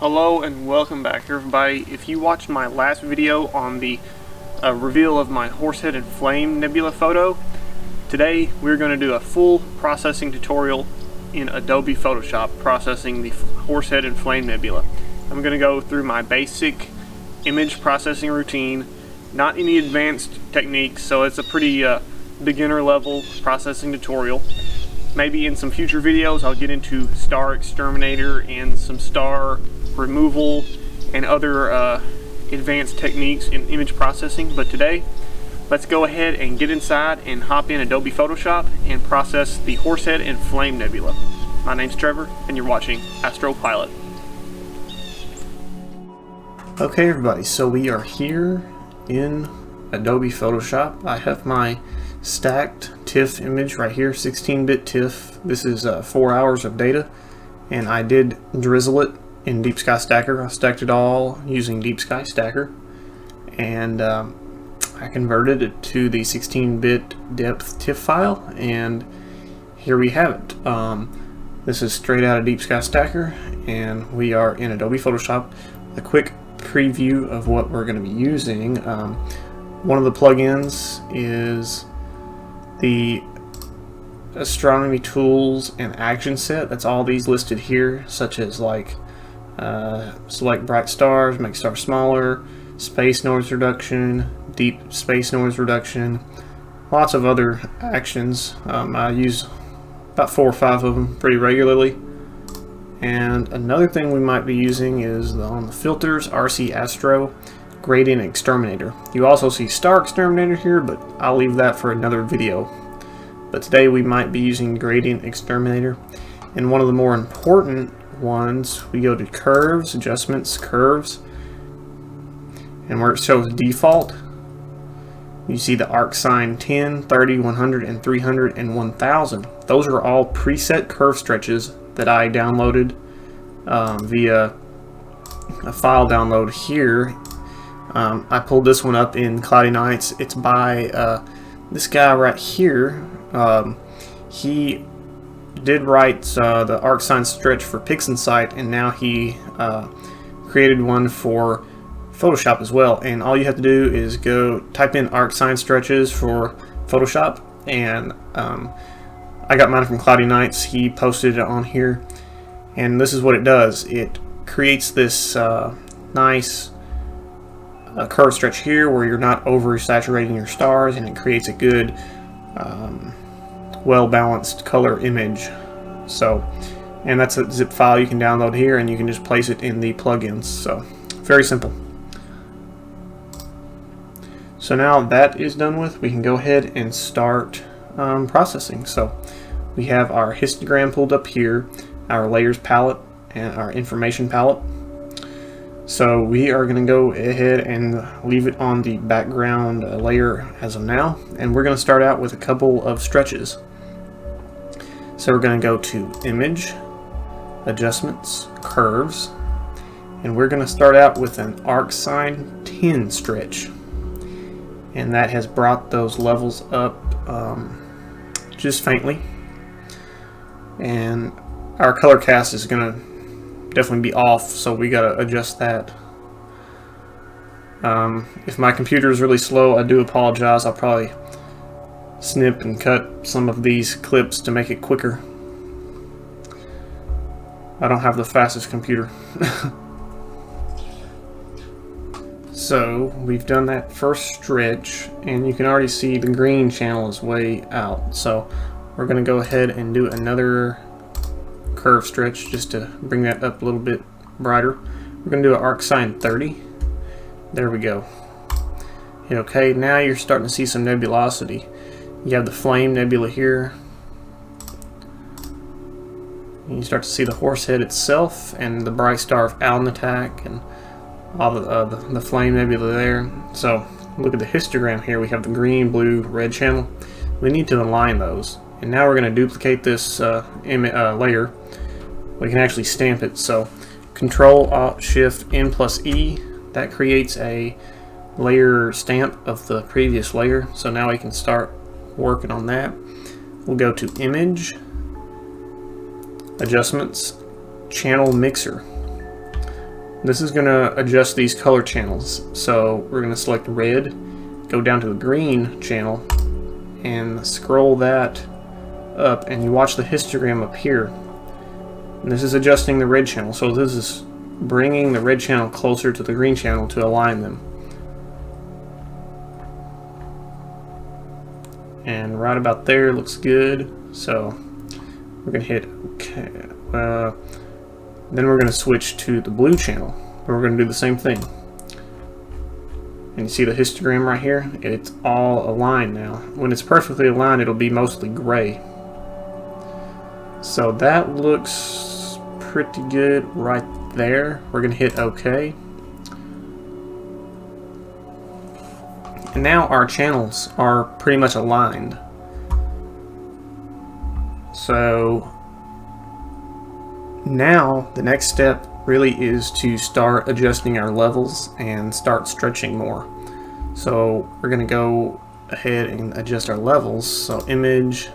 Hello and welcome back everybody. If you watched my last video on the reveal of my Horsehead and Flame Nebula photo, today we're going to do a full processing tutorial in Adobe Photoshop processing the Horsehead and Flame Nebula. I'm going to go through my basic image processing routine, not any advanced techniques, so it's a pretty beginner level processing tutorial. Maybe in some future videos I'll get into star exterminator and some star removal and other advanced techniques in image processing, but today let's go ahead and get inside and hop in Adobe Photoshop and process the Horsehead and Flame Nebula. My name's Trevor and you're watching Astro Pilot. Okay everybody, so we are here in Adobe Photoshop. I have my stacked TIFF image right here, 16-bit TIFF. This is 4 hours of data, and I did drizzle it in Deep Sky Stacker. I stacked it all using Deep Sky Stacker, and I converted it to the 16-bit depth TIFF file, and here we have it. This is straight out of Deep Sky Stacker, and we are in Adobe Photoshop. A quick preview of what we're going to be using. One of the plugins is the astronomy tools and action set. That's all these listed here, such as like select bright stars, make stars smaller, space noise reduction, deep space noise reduction, lots of other actions. I use about 4 or 5 of them pretty regularly. And another thing we might be using is on the filters, RC Astro Gradient Exterminator. You also see Star Exterminator here, but I'll leave that for another video. But today we might be using Gradient Exterminator. And one of the more important ones, we go to Curves, Adjustments, Curves, and where it shows default, you see the arc sign 10, 30, 100, and 300, and 1000. Those are all preset curve stretches that I downloaded via a file download here. I pulled this one up in Cloudy Nights. It's by this guy right here. He did write the arc sign stretch for PixInsight, and now he created one for Photoshop as well. And all you have to do is go type in arc sign stretches for Photoshop, and I got mine from Cloudy Nights. He posted it on here, and this is what it does. It creates this nice curve stretch here where you're not oversaturating your stars, and it creates a good well-balanced color image. So, and that's a zip file you can download here, and you can just place it in the plugins. So very simple. So now that is done with, we can go ahead and start processing. So we have our histogram pulled up here, our layers palette, and our information palette. So we are going to go ahead and leave it on the background layer as of now, and we're going to start out with a couple of stretches. So we're going to go to Image, Adjustments, Curves, and we're going to start out with an arc sign 10 stretch, and that has brought those levels up just faintly, and our color cast is going to definitely be off, so we got to adjust that. If my computer is really slow, I do apologize. I'll probably snip and cut some of these clips to make it quicker. I don't have the fastest computer. So we've done that first stretch, and you can already see the green channel is way out, so we're going to go ahead and do another curve stretch just to bring that up a little bit brighter. We're going to do an arc sign 30. There we go. Hit OK. Now you're starting to see some nebulosity. You have the Flame Nebula here, and you start to see the Horsehead itself and the bright star of Alnitak and all the Flame Nebula there. So look at the histogram here. We have the green, blue, red channel. We need to align those, and now we're going to duplicate this layer. We can actually stamp it. So Control Alt Shift N plus E, that creates a layer stamp of the previous layer. So now we can start working on that. We'll go to Image, Adjustments, Channel Mixer. This is going to adjust these color channels. So we're going to select red, go down to the green channel, and scroll that up, and you watch the histogram appear. And this is adjusting the red channel. So this is bringing the red channel closer to the green channel to align them. And right about there looks good. So we're going to hit OK. Then we're going to switch to the blue channel. We're going to do the same thing. And you see the histogram right here? It's all aligned now. When it's perfectly aligned, it'll be mostly gray. So that looks pretty good right there. We're going to hit OK. And now our channels are pretty much aligned. So now the next step really is to start adjusting our levels and start stretching more. So we're going to go ahead and adjust our levels. So image,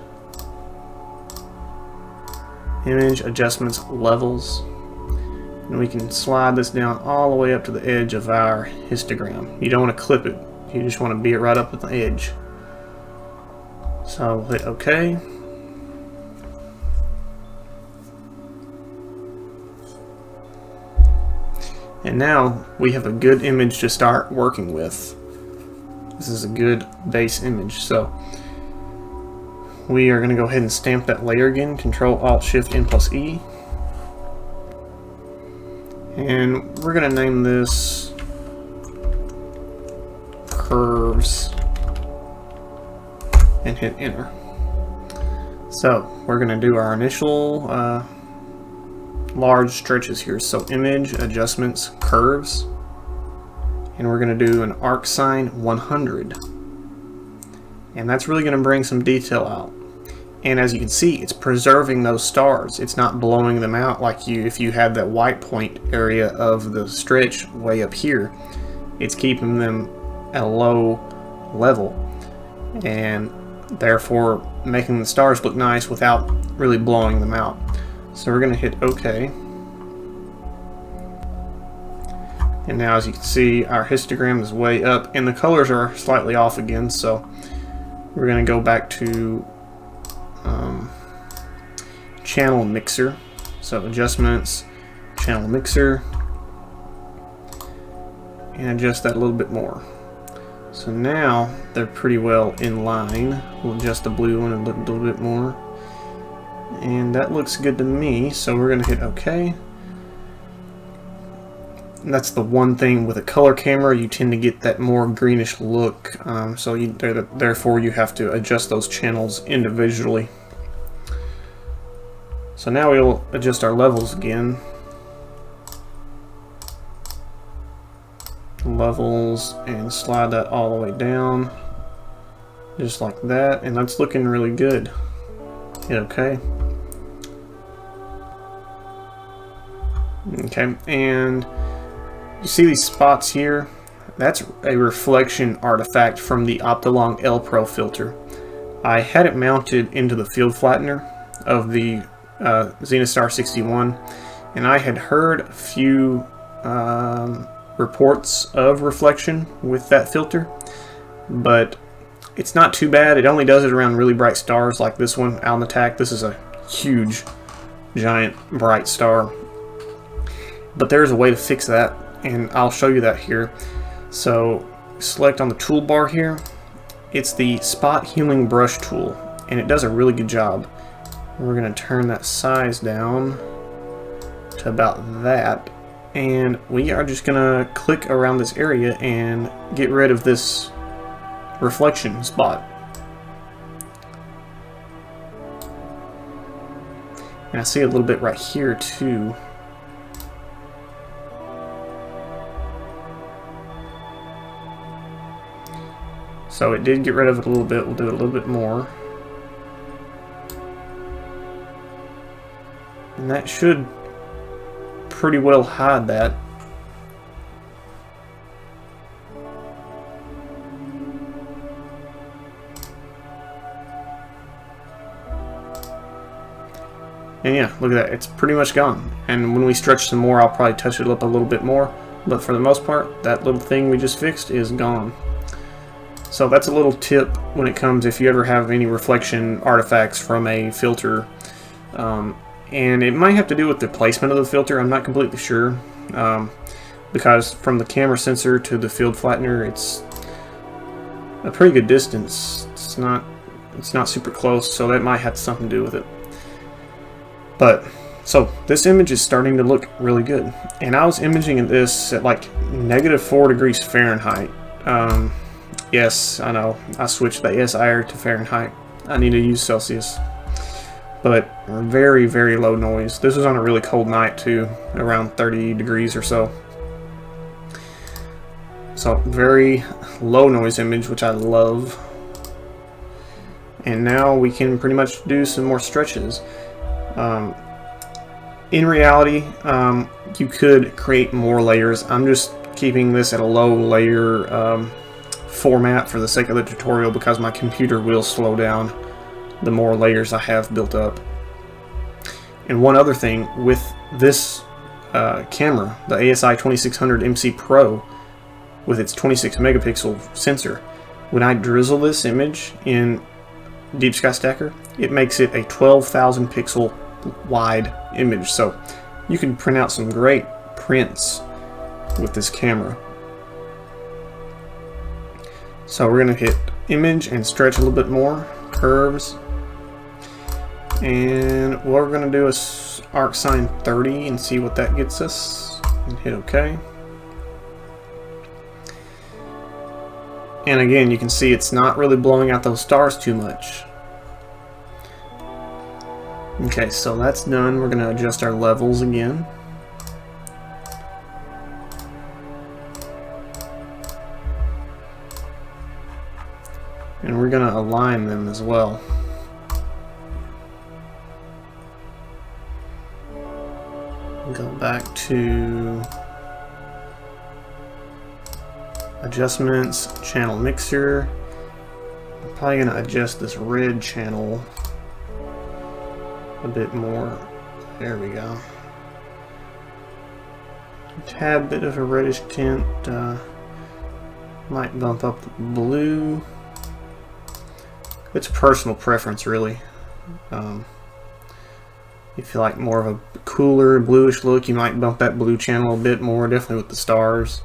adjustments, levels, and we can slide this down all the way up to the edge of our histogram. You don't want to clip it, you just want to be it right up at the edge. So we'll hit OK. And now we have a good image to start working with. This is a good base image. So we are going to go ahead and stamp that layer again. Control-Alt-Shift-N+E. And we're going to name this Curves and hit Enter. So we're going to do our initial large stretches here. So image, adjustments, curves, and we're going to do an arc sign 100, and that's really going to bring some detail out. And as you can see, it's preserving those stars. It's not blowing them out like if you had that white point area of the stretch way up here. It's keeping them at a low level and therefore making the stars look nice without really blowing them out. So we're going to hit OK. And now as you can see, our histogram is way up and the colors are slightly off again. So we're going to go back to channel mixer. So adjustments, channel mixer, and adjust that a little bit more. So now they're pretty well in line. We'll adjust the blue one a little bit more. And that looks good to me, so we're going to hit OK. And that's the one thing with a color camera, you tend to get that more greenish look, so therefore you have to adjust those channels individually. So now we'll adjust our levels again. Levels, and slide that all the way down, just like that, and that's looking really good. Hit OK. Okay, and you see these spots here? That's a reflection artifact from the Optilong L Pro filter. I had it mounted into the field flattener of the Zenithstar 61, and I had heard a few reports of reflection with that filter, but it's not too bad. It only does it around really bright stars like this one, Out in Attack. This is a huge, giant, bright star. But there's a way to fix that, and I'll show you that here. So select on the toolbar here. It's the Spot Healing Brush tool, and it does a really good job. We're going to turn that size down to about that, and we are just going to click around this area and get rid of this reflection spot. And I see a little bit right here too. So it did get rid of it a little bit. We'll do it a little bit more. And that should pretty well hide that. And yeah, look at that, it's pretty much gone. And when we stretch some more, I'll probably touch it up a little bit more, but for the most part, that little thing we just fixed is gone. So that's a little tip when it comes, if you ever have any reflection artifacts from a filter. And it might have to do with the placement of the filter, I'm not completely sure. Because from the camera sensor to the field flattener, it's a pretty good distance. It's not super close, so that might have something to do with it. But so this image is starting to look really good, and I was imaging this at like -4 degrees Fahrenheit. Yes, I know, I switched the SI to Fahrenheit. I need to use Celsius. But very, very low noise. This was on a really cold night too, around 30 degrees or so. So very low noise image, which I love. And now we can pretty much do some more stretches. In reality, you could create more layers. I'm just keeping this at a low layer format for the sake of the tutorial, because my computer will slow down the more layers I have built up. And one other thing with this camera, the ASI 2600 MC Pro, with its 26 megapixel sensor, when I drizzle this image in Deep Sky Stacker, it makes it a 12,000 pixel wide image, so you can print out some great prints with this camera. So we're going to hit image and stretch a little bit more, curves, and what we're going to do is arc sine 30 and see what that gets us, and hit OK. And again, you can see it's not really blowing out those stars too much. Okay, so that's done. We're going to adjust our levels again. And we're going to align them as well. Go back to adjustments, channel mixer. I'm probably going to adjust this red channel a bit more. There we go. A tad bit of a reddish tint. Might bump up the blue. It's personal preference, really. If you like more of a cooler bluish look, you might bump that blue channel a bit more, definitely with the stars.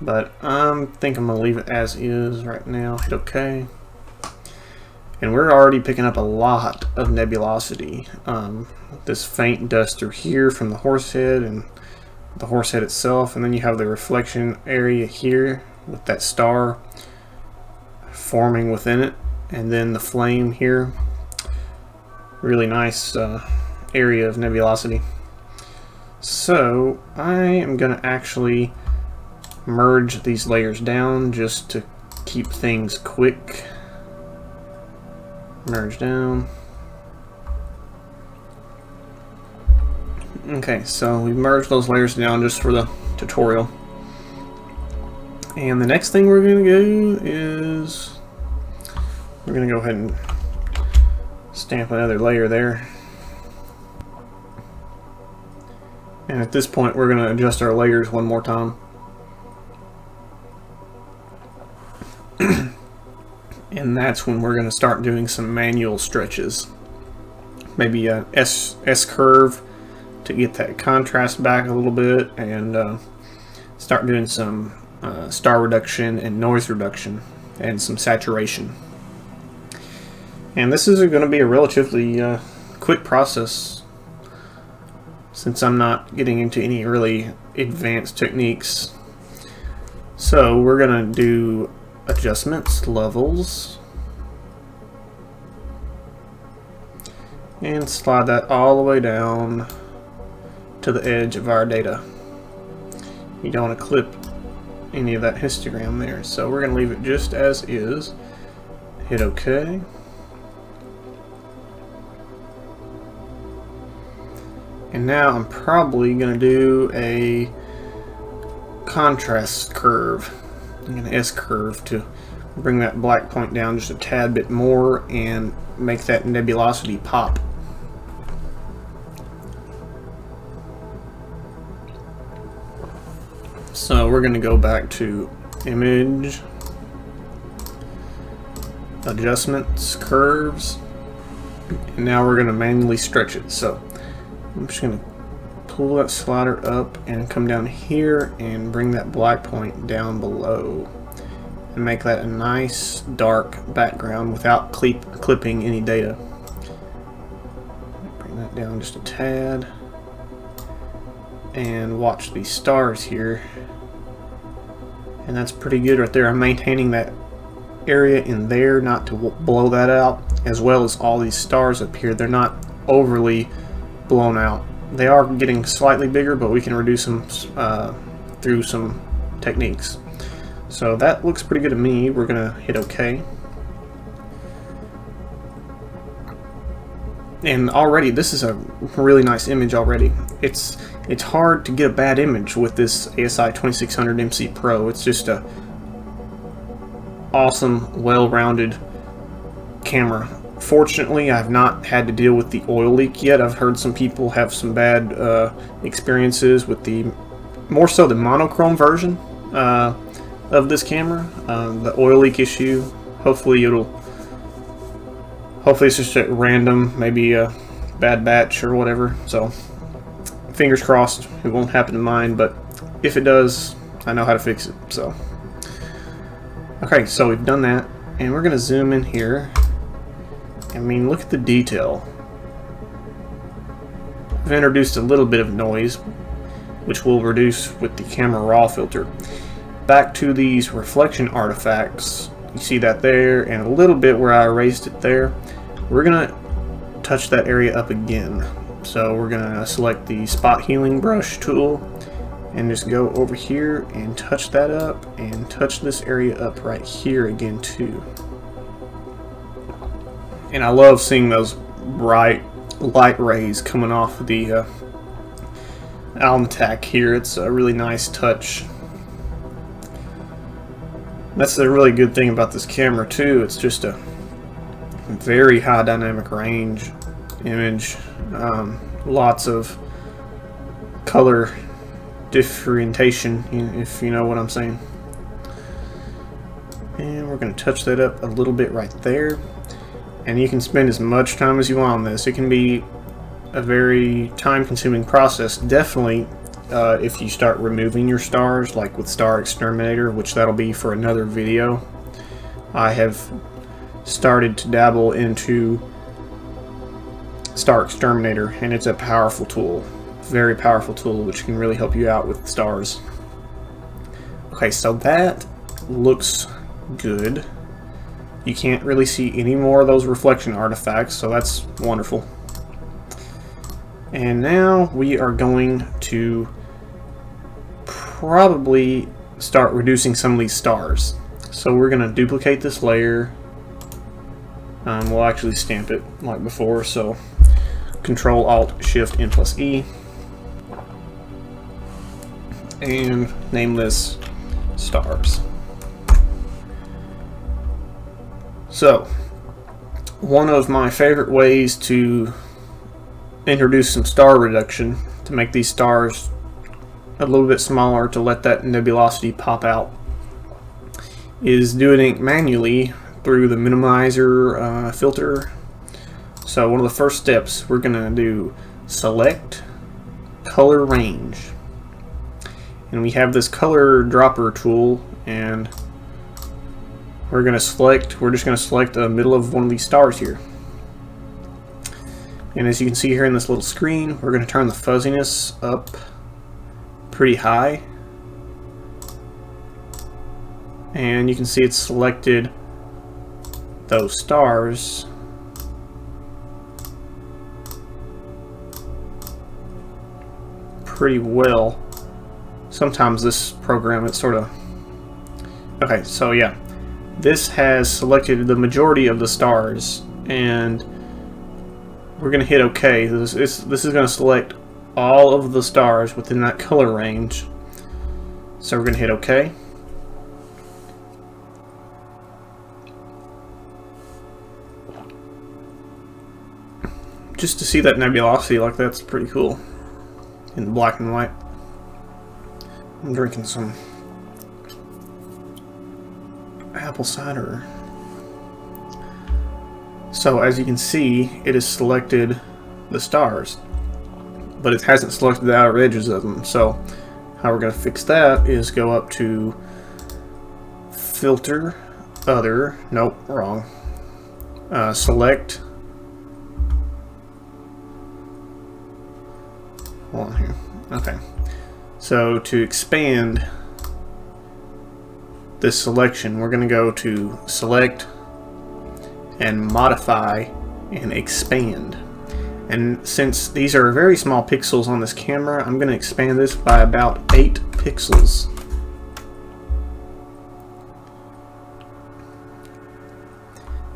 But I think I'm going to leave it as is right now. Hit OK. And we're already picking up a lot of nebulosity. This faint dust through here from the horse head and the horse head itself, and then you have the reflection area here with that star forming within it, and then the flame here. Really nice area of nebulosity. So I am going to actually merge these layers down just to keep things quick. Merge down. Okay, so we merged those layers down just for the tutorial. And the next thing we're going to do is we're going to go ahead and stamp another layer there. And at this point we're going to adjust our layers one more time. And that's when we're going to start doing some manual stretches. Maybe a S curve to get that contrast back a little bit, and start doing some star reduction and noise reduction and some saturation. And this is going to be a relatively quick process, since I'm not getting into any really advanced techniques. So we're going to do adjustments, levels, and slide that all the way down to the edge of our data. You don't want to clip any of that histogram there, so we're going to leave it just as is. Hit OK. And now I'm probably going to do a contrast curve, an S curve, to bring that black point down just a tad bit more and make that nebulosity pop. So we're going to go back to image, adjustments, curves, and now we're going to manually stretch it. So I'm just going to pull that slider up and come down here and bring that black point down below and make that a nice dark background without clipping any data. Bring that down just a tad and watch these stars here, and that's pretty good right there. I'm maintaining that area in there not to blow that out, as well as all these stars up here. They're not overly blown out. They are getting slightly bigger, but we can reduce them through some techniques. So that looks pretty good to me. We're gonna hit OK. And already this is a really nice image already. It's hard to get a bad image with this ASI 2600 MC Pro. It's just a awesome, well-rounded camera. Fortunately, I've not had to deal with the oil leak yet. I've heard some people have some bad experiences with the, more so the monochrome version of this camera. The oil leak issue, hopefully it's just at random, maybe a bad batch or whatever. So fingers crossed it won't happen to mine, but if it does, I know how to fix it. So okay, so we've done that, and we're gonna zoom in here. I mean, look at the detail. I've introduced a little bit of noise, which we'll reduce with the camera raw filter. Back to these reflection artifacts, you see that there, and a little bit where I erased it there. We're gonna touch that area up again. So we're gonna select the spot healing brush tool and just go over here and touch that up, and touch this area up right here again too. And I love seeing those bright light rays coming off of the Almatac here. It's a really nice touch. That's a really good thing about this camera too. It's just a very high dynamic range image. Lots of color differentiation, if you know what I'm saying. And we're going to touch that up a little bit right there. And you can spend as much time as you want on this. It can be a very time-consuming process. Definitely, if you start removing your stars, like with Star Exterminator, which that'll be for another video. I have started to dabble into Star Exterminator, and it's a powerful tool. Very powerful tool, which can really help you out with stars. Okay, so that looks good. You can't really see any more of those reflection artifacts, so that's wonderful. And now we are going to probably start reducing some of these stars. So we're going to duplicate this layer. We'll actually stamp it like before, so Control Alt Shift N plus E. And name this Stars. So, one of my favorite ways to introduce some star reduction, to make these stars a little bit smaller, to let that nebulosity pop out, is doing it manually through the minimizer filter. So one of the first steps, we're going to do select color range. And we have this color dropper tool, and we're just going to select the middle of one of these stars here. And as you can see here in this little screen, we're going to turn the fuzziness up pretty high. And you can see it's selected those stars. Pretty well. Sometimes this program, it's sort of... Okay, so yeah. This has selected the majority of the stars, and we're going to hit OK. This is going to select all of the stars within that color range. So we're going to hit OK. Just to see that nebulosity like that's pretty cool in black and white. I'm drinking some apple cider. So as you can see, it has selected the stars, but it hasn't selected the outer edges of them. So how we're going to fix that is go up to Filter, Other, nope, wrong. Select, hold on here, okay. So to expand this selection, we're going to go to Select and Modify and Expand. And since these are very small pixels on this camera, I'm going to expand this by about 8 pixels.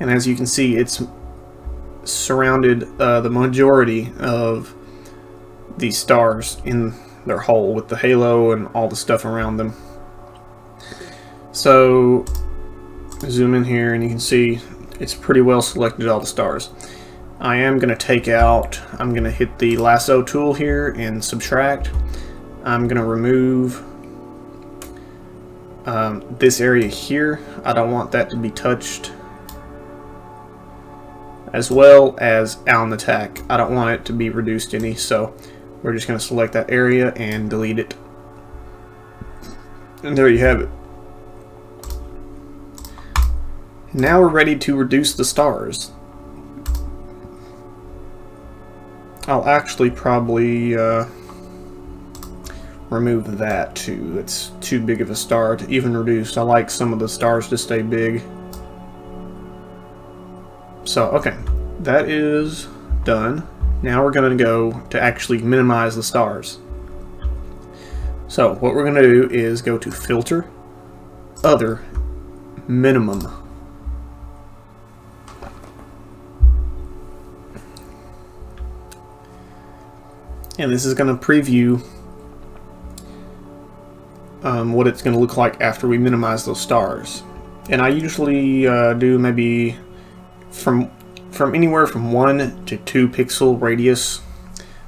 And as you can see, it's surrounded the majority of these stars in their hole with the halo and all the stuff around them. So zoom in here and you can see it's pretty well selected all the stars. I am going to take out, I'm going to hit the lasso tool here and subtract. I'm going to remove this area here. I don't want that to be touched, as well as Allen attack. I don't want it to be reduced any, so we're just going to select that area and delete it. And there you have it. Now we're ready to reduce the stars. I'll actually probably remove that too. It's too big of a star to even reduce. I like some of the stars to stay big. So, okay, that is done. Now we're going to go to actually minimize the stars. So, what we're going to do is go to Filter, Other, Minimum. And this is going to preview what it's going to look like after we minimize those stars. And I usually do maybe from anywhere from 1 to 2 pixel radius.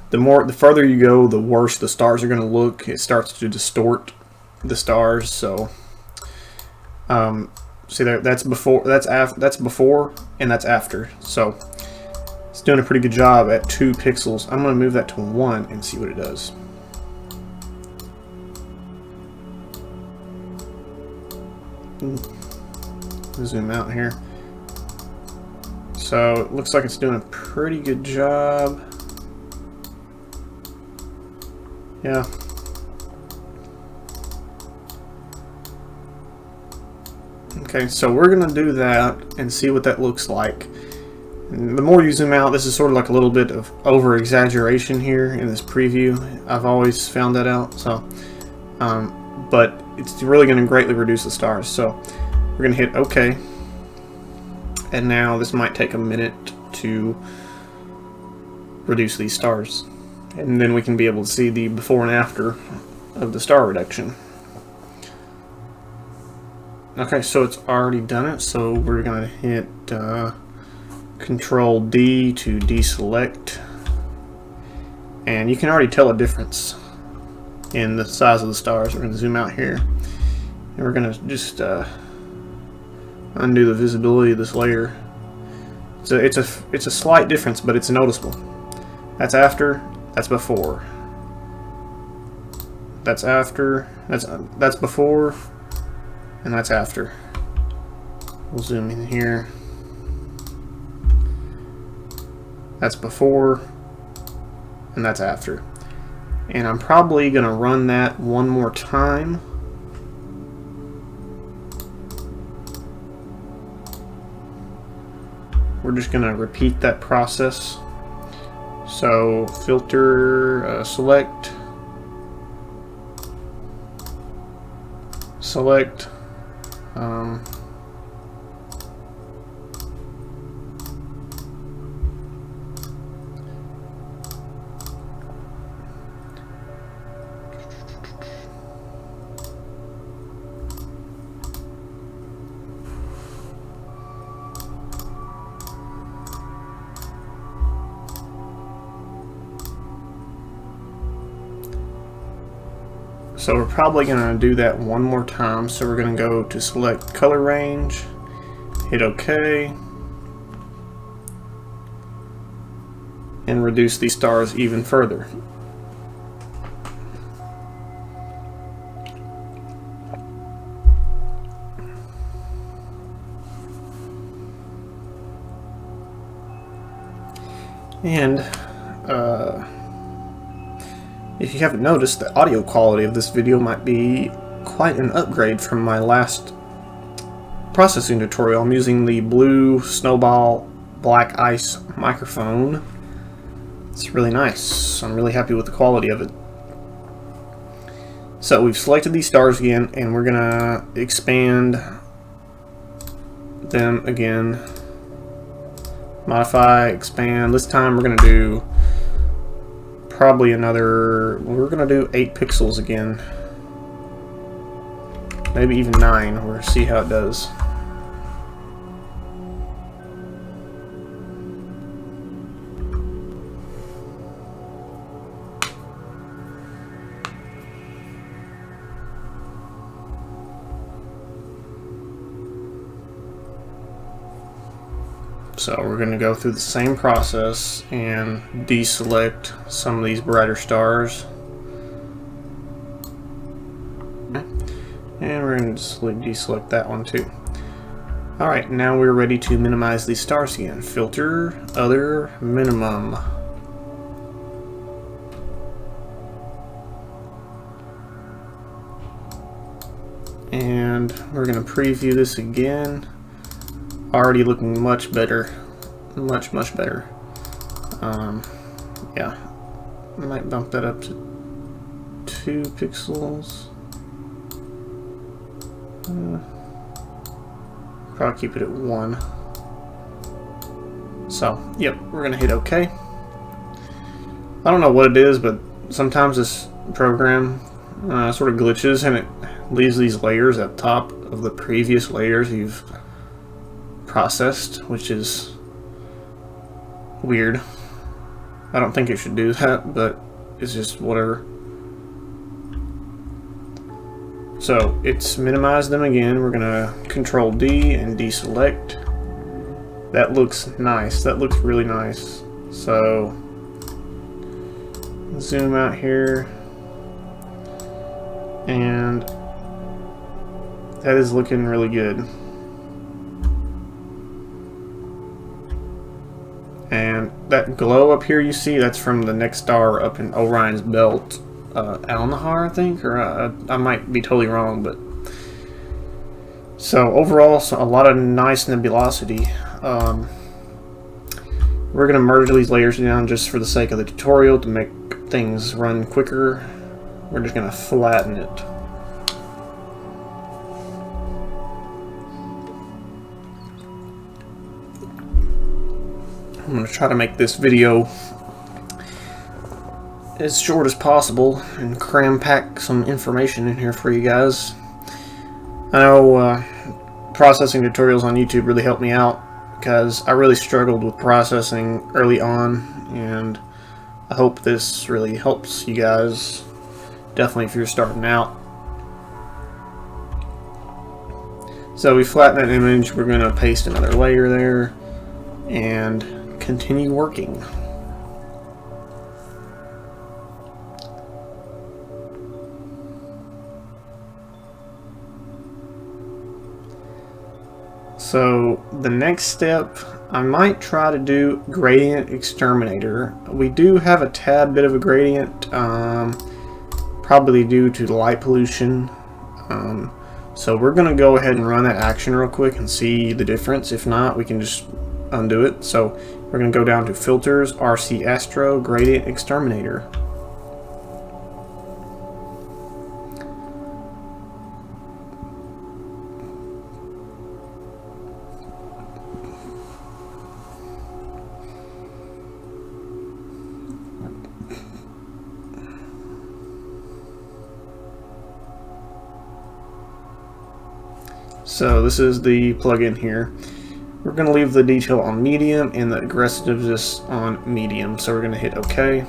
The further you go, the worse the stars are going to look. It starts to distort the stars. So see there, that's before, that's before, and that's after. So it's doing a pretty good job at 2 pixels. I'm going to move that to 1 and see what it does. Zoom out here. So it looks like it's doing a pretty good job. Yeah. Okay, so we're going to do that and see what that looks like. And the more you zoom out, this is sort of like a little bit of over-exaggeration here in this preview. I've always found that out. So, but it's really going to greatly reduce the stars. So we're going to hit OK. And now this might take a minute to reduce these stars. And then we can be able to see the before and after of the star reduction. Okay, so it's already done it. So we're going to hit Control D to deselect. And you can already tell a difference in the size of the stars. We're going to zoom out here. And we're going to just undo the visibility of this layer. So it's a slight difference, but it's noticeable. That's after, that's before. That's after, that's before, and that's after. We'll zoom in here. That's before, and that's after. And I'm probably going to run that one more time. We're just going to repeat that process. So filter, select, So we're probably going to do that one more time. So we're going to go to select color range, hit OK, and reduce these stars even further. And if you haven't noticed, the audio quality of this video might be quite an upgrade from my last processing tutorial. I'm using the Blue Snowball Black Ice microphone. It's really nice. I'm really happy with the quality of it. So we've selected these stars again, and we're gonna expand them again. Modify, expand. This time we're gonna do probably another, we're gonna do 8 pixels again. Maybe even 9. We'll see how it does. So we're going to go through the same process and deselect some of these brighter stars. And we're going to deselect that one too. Alright, now we're ready to minimize these stars again. Filter, Other, Minimum. And we're going to preview this again. Already looking much better, much better. Yeah, I might bump that up to 2 pixels. Probably keep it at 1. So, yep, we're gonna hit OK. I don't know what it is, but sometimes this program sort of glitches and it leaves these layers at the top of the previous layers you've processed, which is weird. I don't think it should do that, but it's just whatever. So it's minimized them again. We're gonna Control D and deselect. That looks nice. That looks really nice. So zoom out here, and that is looking really good. And that glow up here you see, that's from the next star up in Orion's belt, Alnahar, I think, or I might be totally wrong, but so overall, a lot of nice nebulosity. We're gonna merge these layers down just for the sake of the tutorial to make things run quicker. We're just gonna flatten it. I'm going to try to make this video as short as possible and cram pack some information in here for you guys. I know processing tutorials on YouTube really helped me out because I really struggled with processing early on, and I hope this really helps you guys, definitely if you're starting out. So we flatten that image, we're going to paste another layer there and continue working. So the next step, I might try to do gradient exterminator. We do have a tad bit of a gradient, probably due to the light pollution. So we're going to go ahead and run that action real quick and see the difference. If not, we can just undo it. So we're going to go down to Filters, RC Astro, Gradient Exterminator. So this is the plugin here. We're going to leave the detail on medium and the aggressiveness on medium. So we're going to hit OK.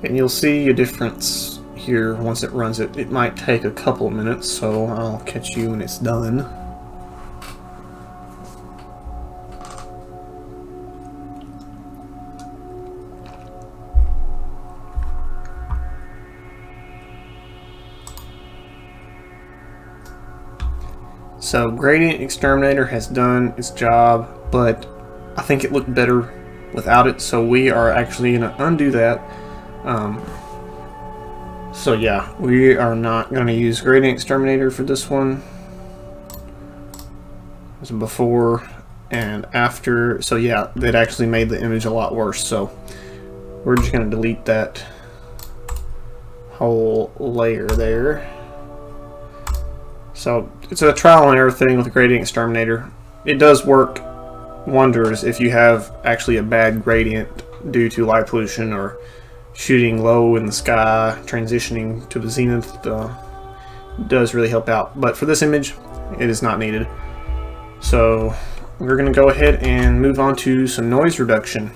and you'll see a difference here once it runs it. It might take a couple of minutes, so I'll catch you when it's done. So Gradient Exterminator has done its job, but I think it looked better without it, so we are actually going to undo that. So yeah, we are not going to use Gradient Exterminator for this one. There's a before and after, so yeah, that actually made the image a lot worse, so we're just going to delete that whole layer there. So it's a trial and error thing with the Gradient Exterminator. It does work wonders if you have actually a bad gradient due to light pollution or shooting low in the sky, transitioning to the zenith. Does really help out. But for this image, it is not needed. So we're going to go ahead and move on to some noise reduction.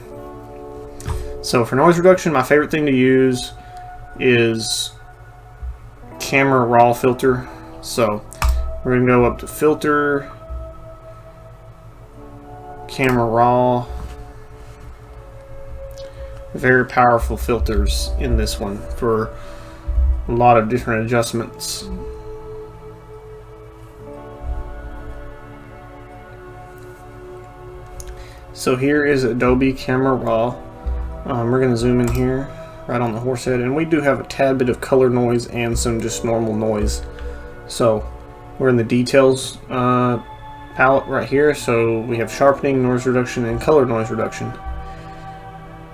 So for noise reduction, my favorite thing to use is Camera Raw filter. So we're going to go up to Filter, Camera Raw. Very powerful filters in this one for a lot of different adjustments. So here is Adobe Camera Raw. We're going to zoom in here right on the horse head, and we do have a tad bit of color noise and some just normal noise. So we're in the details palette right here, so we have sharpening, noise reduction, and color noise reduction.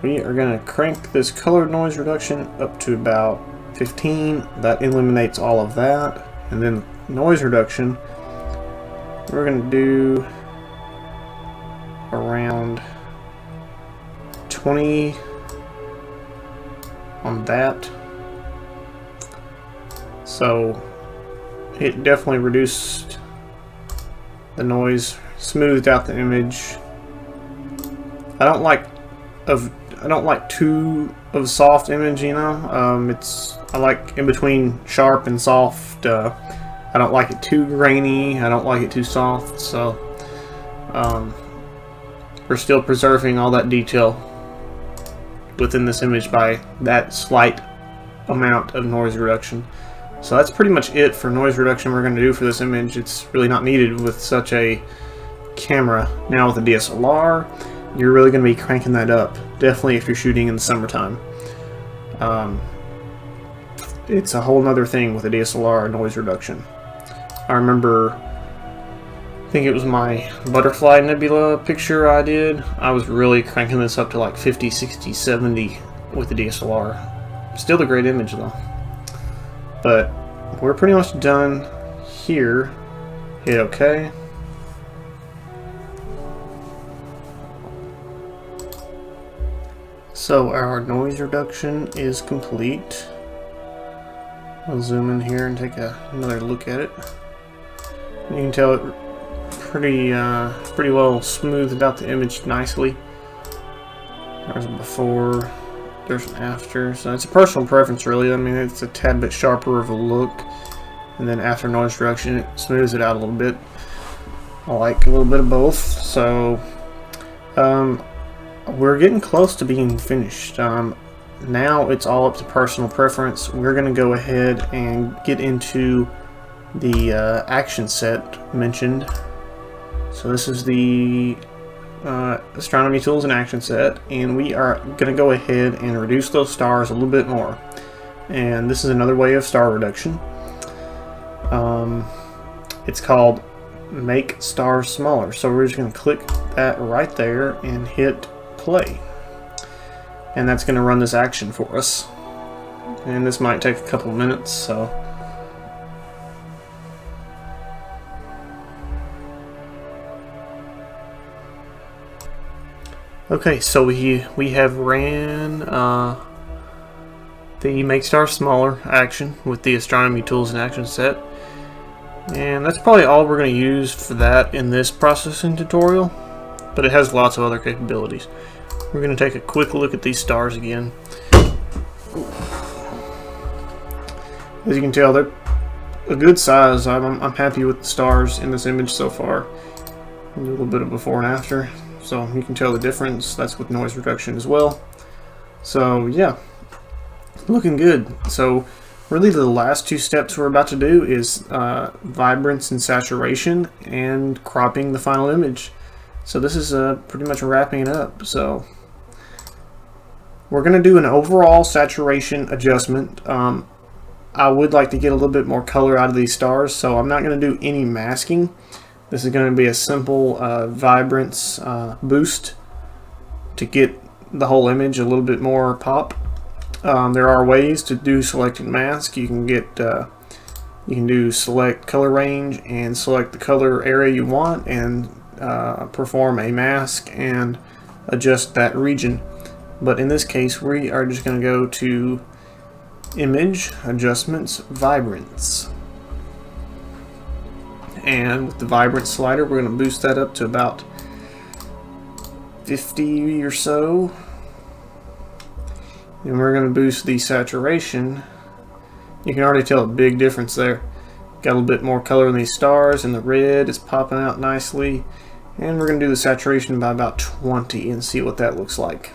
We are going to crank this color noise reduction up to about 15. That eliminates all of that. And then noise reduction, we're going to do around 20 on that. So it definitely reduced the noise, smoothed out the image. I don't like too of a soft image, you know. I like in between sharp and soft. I don't like it too grainy. I don't like it too soft. So we're still preserving all that detail within this image by that slight amount of noise reduction. So that's pretty much it for noise reduction we're going to do for this image. It's really not needed with such a camera. Now with a DSLR, you're really going to be cranking that up. Definitely if you're shooting in the summertime. It's a whole nother thing with a DSLR noise reduction. I remember, I think it was my butterfly nebula picture I did. I was really cranking this up to like 50, 60, 70 with the DSLR. Still a great image though. But we're pretty much done here. Hit OK. So our noise reduction is complete. I'll zoom in here and take another look at it. You can tell it pretty well smoothed out the image nicely. There's a before, there's an after. So it's a personal preference really. I mean, it's a tad bit sharper of a look. And then after noise reduction, it smooths it out a little bit. I like a little bit of both. So we're getting close to being finished. Now it's all up to personal preference. We're going to go ahead and get into the action set mentioned. So this is the astronomy tools and action set, and we are going to go ahead and reduce those stars a little bit more. And this is another way of star reduction. It's called Make Stars Smaller. So we're just going to click that right there and hit play. And that's going to run this action for us. And this might take a couple minutes, so. Okay, so we have ran the Make Stars Smaller action with the astronomy tools and action set. And that's probably all we're going to use for that in this processing tutorial, but it has lots of other capabilities. We're going to take a quick look at these stars again. Ooh. As you can tell, they're a good size. I'm happy with the stars in this image so far. A little bit of before and after, so you can tell the difference. That's with noise reduction as well. So yeah, looking good. So really the last two steps we're about to do is vibrance and saturation and cropping the final image. So this is pretty much wrapping it up. So we're going to do an overall saturation adjustment. I would like to get a little bit more color out of these stars, so I'm not going to do any masking. This is going to be a simple vibrance boost to get the whole image a little bit more pop. There are ways to do select and mask. You can do select color range and select the color area you want and perform a mask and adjust that region. But in this case, we are just going to go to Image, Adjustments, Vibrance. And with the Vibrance slider, we're going to boost that up to about 50 or so. And we're going to boost the saturation. You can already tell a big difference there. Got a little bit more color in these stars, and the red is popping out nicely. And we're going to do the saturation by about 20 and see what that looks like.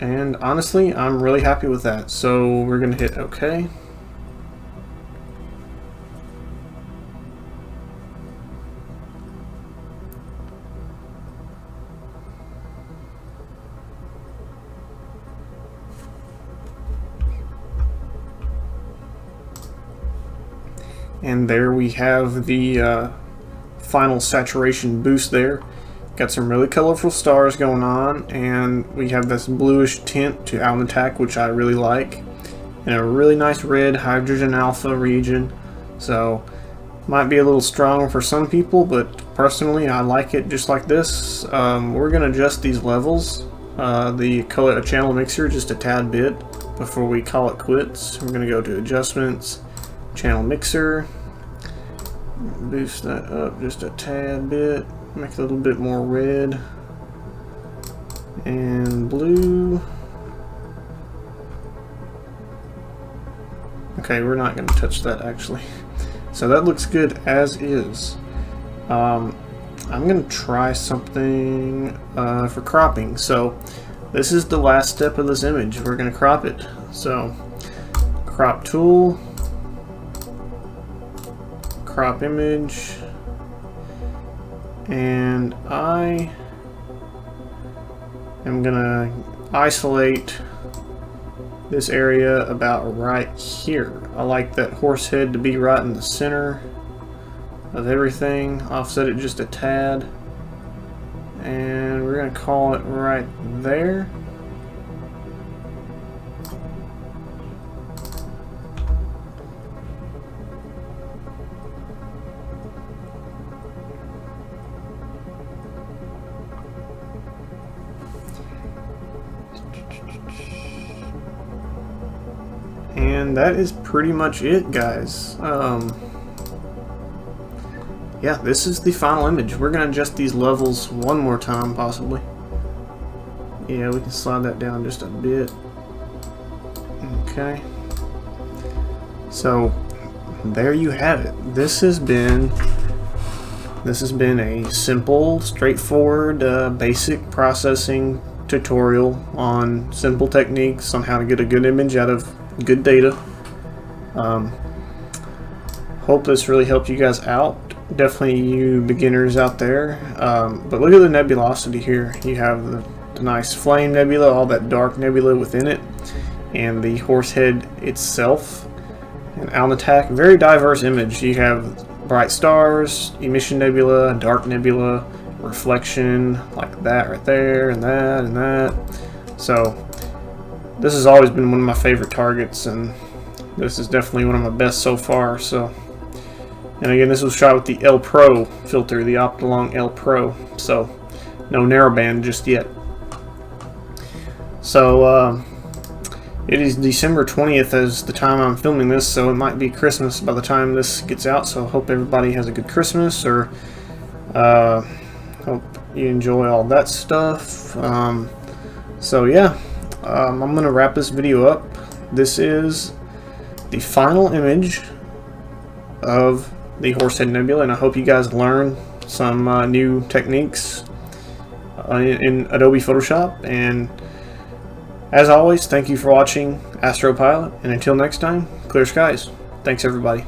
And honestly, I'm really happy with that. So we're going to hit OK. And there we have the final saturation boost there. Got some really colorful stars going on, and we have this bluish tint to Alnitak, which I really like, and a really nice red hydrogen alpha region. So might be a little strong for some people, but personally I like it just like this. We're going to adjust these levels, the color channel mixer, just a tad bit before we call it quits. We're going to go to Adjustments, Channel Mixer, boost that up just a tad bit. Make it a little bit more red and blue. Okay, we're not going to touch that actually. So that looks good as is. I'm going to try something for cropping. So this is the last step of this image. We're going to crop it. So crop tool, crop image. And I am gonna isolate this area about right here. I like that horse head to be right in the center of everything. Offset it just a tad, and we're gonna call it right there. And that is pretty much it, guys. Yeah, this is the final image. We're going to adjust these levels one more time, possibly. Yeah, we can slide that down just a bit. Okay. So, there you have it. This has been a simple, straightforward, basic processing tutorial on simple techniques on how to get a good image out of good data. Hope this really helped you guys out. Definitely you beginners out there. But look at the nebulosity here. You have the nice flame nebula, all that dark nebula within it, and the horse head itself. And Alnitak, very diverse image. You have bright stars, emission nebula, dark nebula, reflection, like that right there, and that, and that. So this has always been one of my favorite targets, and this is definitely one of my best so far. So, and again, this was shot with the L Pro filter, the Optilong L Pro. So, no narrowband just yet. So, it is December 20th as the time I'm filming this, so it might be Christmas by the time this gets out. So, I hope everybody has a good Christmas, or hope you enjoy all that stuff. So yeah, I'm gonna wrap this video up. This is the final image of the Horsehead Nebula, and I hope you guys learn some new techniques in Adobe Photoshop. And as always, thank you for watching Astro Pilot, and until next time, clear skies. Thanks everybody.